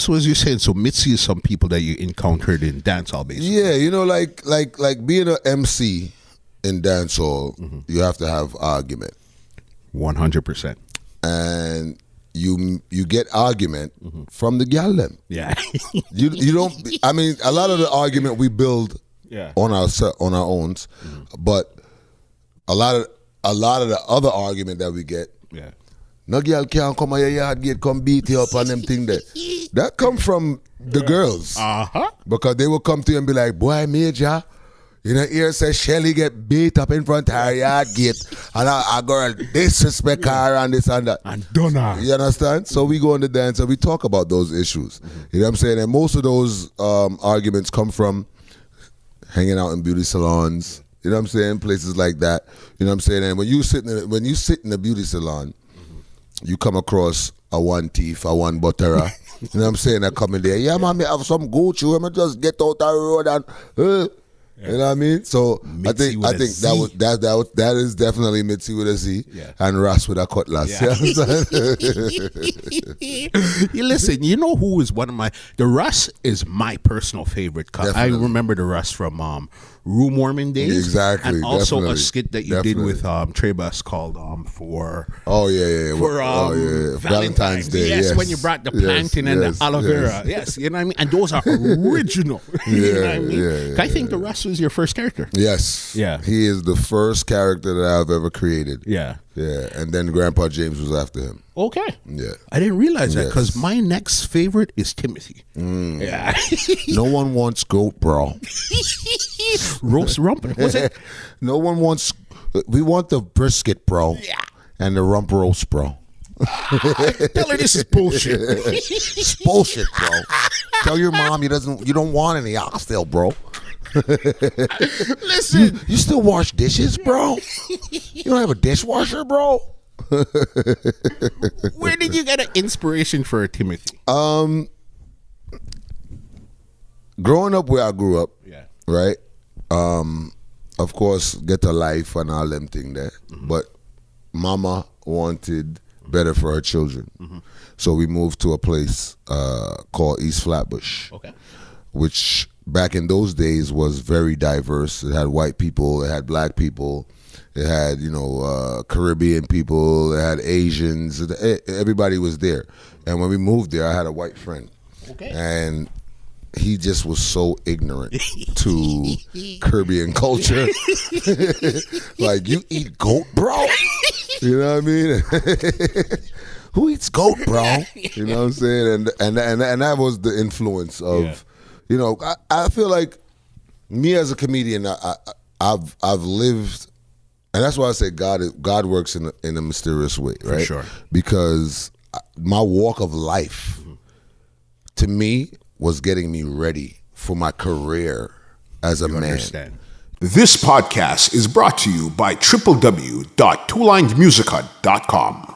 So as you're saying, so Mitzy is some people that you encountered in dancehall, basically. Yeah, you know, like being an MC in dancehall, you have to have argument. 100%. And you get argument from the gal them. Yeah. You don't. I mean, a lot of the argument we build on our own, but a lot of the other argument that we get. Yeah. No girl can't come on your yard gate, come beat you up on them thing there. That come from the girls. Because they will come to you and be like, boy, Major, you know, here says Shelly get beat up in front of her yard gate and a girl disrespect her and this and that. And done her. You understand? So we go on the dance and we talk about those issues. You know what I'm saying? And most of those arguments come from hanging out in beauty salons. You know what I'm saying? Places like that. You know what I'm saying? And when you sit in a beauty salon, you come across a one teeth, a one butterer. You know what I'm saying? I come in there. Yeah, man, me have some Gucci. Let me just get out the road and, you know what I mean? So Mitzy I think that is definitely Mitzy with a Z and Ras with a cutlass. Yeah. You You listen, you know who is the Ras is my personal favorite. I remember the Ras from Room Warming Days. Exactly. And also definitely, a skit that you did with Trey Bus called for Valentine's Day. Yes, when you brought the plantain and the aloe vera. Yes, you know what I mean? And those are original. You know what I mean? I think the Ras was your first character. Yes. Yeah. He is the first character that I've ever created. Yeah. Yeah. And then Grandpa James was after him. Okay. Yeah. I didn't realize that because my next favorite is Timothy. Yeah. No one wants goat, bro. Roast rump. What's it? No one wants. We want the brisket, bro. Yeah. And the rump roast, bro. Tell her this is bullshit. It's bullshit, bro. Tell your mom you don't want any oxtail, bro. Listen. You still wash dishes, bro? You don't have a dishwasher, bro? Where did you get an inspiration for Timothy? Growing up where I grew up, right? Of course, get a life and all them thing there. But mama wanted better for her children. So we moved to a place called East Flatbush. Okay. Which back in those days was very diverse. It had white people, it had black people, it had, Caribbean people, it had Asians, everybody was there. And when we moved there, I had a white friend. Okay. And he just was so ignorant to Caribbean culture. Like, you eat goat, bro? You know what I mean? Who eats goat, bro? You know what I'm saying? And that was the influence of, I feel like me as a comedian, I've lived, and that's why I say God works in a mysterious way, right? For sure. Because my walk of life, to me, was getting me ready for my career as a man. Understand. This podcast is brought to you by www.twolinedmusichut.com.